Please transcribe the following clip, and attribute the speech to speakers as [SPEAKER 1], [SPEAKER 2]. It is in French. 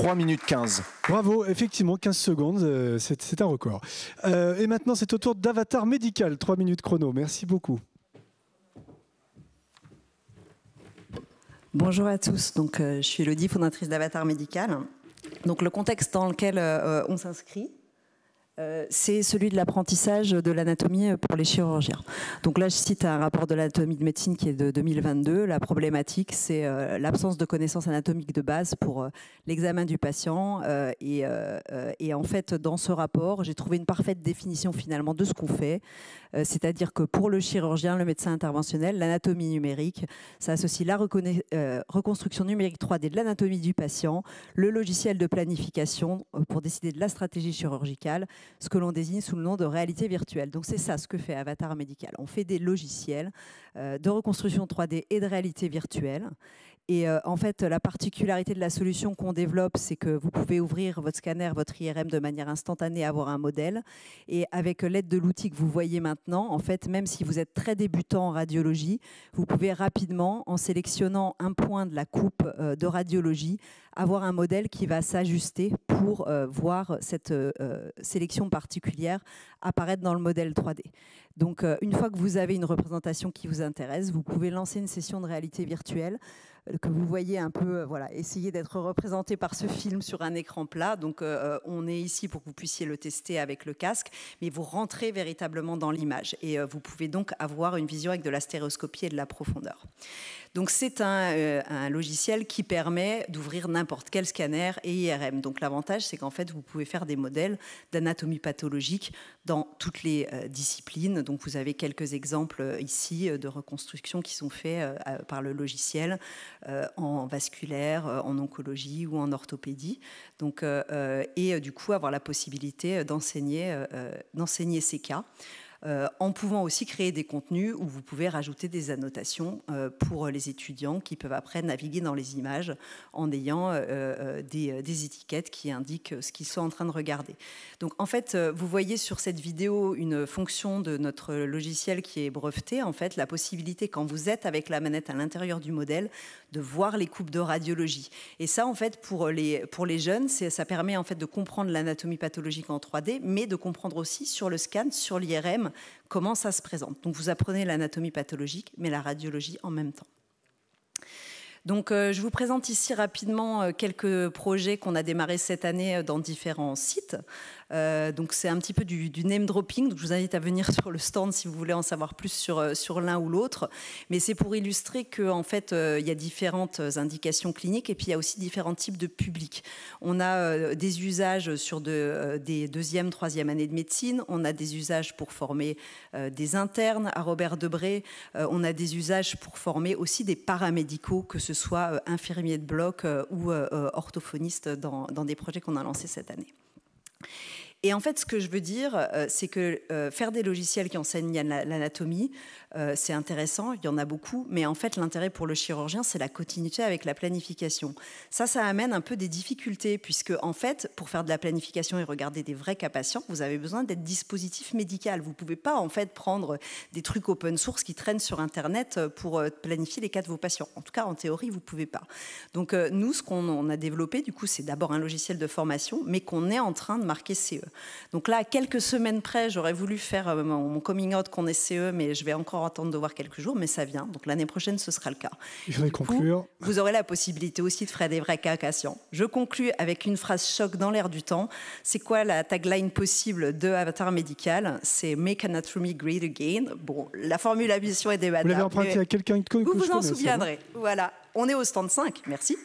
[SPEAKER 1] 3 minutes 15.
[SPEAKER 2] Bravo, effectivement, 15 secondes, c'est un record. Et maintenant, c'est au tour d'Avatar Médical, 3 minutes chrono. Merci beaucoup.
[SPEAKER 3] Bonjour à tous, donc, je suis Elodie, fondatrice d'Avatar Médical. Donc, le contexte dans lequel on s'inscrit, c'est celui de l'apprentissage de l'anatomie pour les chirurgiens. Donc là, je cite un rapport de l'anatomie de médecine qui est de 2022. La problématique, c'est l'absence de connaissances anatomiques de base pour l'examen du patient. Et en fait, dans ce rapport, j'ai trouvé une parfaite définition finalement de ce qu'on fait. C'est-à-dire que pour le chirurgien, le médecin interventionnel, l'anatomie numérique, ça associe la reconstruction numérique 3D de l'anatomie du patient, le logiciel de planification pour décider de la stratégie chirurgicale, ce que l'on désigne sous le nom de réalité virtuelle. Donc c'est ça ce que fait Avatar Médical. On fait des logiciels de reconstruction 3D et de réalité virtuelle. Et en fait, la particularité de la solution qu'on développe, c'est que vous pouvez ouvrir votre scanner, votre IRM de manière instantanée, avoir un modèle. Et avec l'aide de l'outil que vous voyez maintenant, en fait, même si vous êtes très débutant en radiologie, vous pouvez rapidement, en sélectionnant un point de la coupe de radiologie, avoir un modèle qui va s'ajuster pour voir cette sélection particulière apparaître dans le modèle 3D. Donc, une fois que vous avez une représentation qui vous intéresse, vous pouvez lancer une session de réalité virtuelle que vous voyez un peu, voilà, essayer d'être représenté par ce film sur un écran plat. Donc, on est ici pour que vous puissiez le tester avec le casque, mais vous rentrez véritablement dans l'image. Et vous pouvez donc avoir une vision avec de la stéréoscopie et de la profondeur. Donc, c'est un logiciel qui permet d'ouvrir n'importe quel scanner et IRM. Donc, l'avantage, c'est qu'en fait, vous pouvez faire des modèles d'anatomie pathologique dans toutes les disciplines. Donc, vous avez quelques exemples ici de reconstructions qui sont faits par le logiciel en vasculaire, en oncologie ou en orthopédie. Donc, du coup, avoir la possibilité d'enseigner ces cas. En pouvant aussi créer des contenus où vous pouvez rajouter des annotations pour les étudiants qui peuvent après naviguer dans les images en ayant des étiquettes qui indiquent ce qu'ils sont en train de regarder. Donc en fait, vous voyez sur cette vidéo une fonction de notre logiciel qui est brevetée, en fait, la possibilité quand vous êtes avec la manette à l'intérieur du modèle de voir les coupes de radiologie. Et ça, en fait, pour les jeunes, ça permet en fait de comprendre l'anatomie pathologique en 3D, mais de comprendre aussi sur le scan, sur l'IRM, comment ça se présente. Donc vous apprenez l'anatomie pathologique, mais la radiologie en même temps. Donc je vous présente ici rapidement quelques projets qu'on a démarrés cette année dans différents sites. Donc c'est un petit peu du name dropping, donc je vous invite à venir sur le stand si vous voulez en savoir plus sur l'un ou l'autre. Mais c'est pour illustrer qu'en fait, il y a différentes indications cliniques et puis il y a aussi différents types de publics. On a des usages sur des deuxième, troisième années de médecine, on a des usages pour former des internes à Robert Debré, on a des usages pour former aussi des paramédicaux, que ce soit infirmiers de bloc ou orthophonistes dans des projets qu'on a lancés cette année. Et en fait, ce que je veux dire, c'est que faire des logiciels qui enseignent l'anatomie, c'est intéressant, il y en a beaucoup, mais en fait, l'intérêt pour le chirurgien, c'est la continuité avec la planification. Ça amène un peu des difficultés, puisque en fait, pour faire de la planification et regarder des vrais cas patients, vous avez besoin d'être dispositif médical. Vous ne pouvez pas en fait prendre des trucs open source qui traînent sur Internet pour planifier les cas de vos patients. En tout cas, en théorie, vous ne pouvez pas. Donc nous, ce qu'on a développé, du coup, c'est d'abord un logiciel de formation, mais qu'on est en train de marquer CE. Donc là, à quelques semaines près, j'aurais voulu faire mon coming out qu'on est CE, mais je vais encore attendre de voir quelques jours, mais ça vient. Donc l'année prochaine, ce sera le cas.
[SPEAKER 2] Je vais conclure.
[SPEAKER 3] Vous aurez la possibilité aussi de faire des vrais cas patients. Je conclus avec une phrase choc dans l'air du temps. C'est quoi la tagline possible de Avatar Médical? C'est « Make Anatomy Great Again ». Bon, la formulation est débattable.
[SPEAKER 2] Vous l'avez emprunté à quelqu'un que
[SPEAKER 3] vous
[SPEAKER 2] je
[SPEAKER 3] en
[SPEAKER 2] connais,
[SPEAKER 3] souviendrez. Voilà. On est au stand 5. Merci.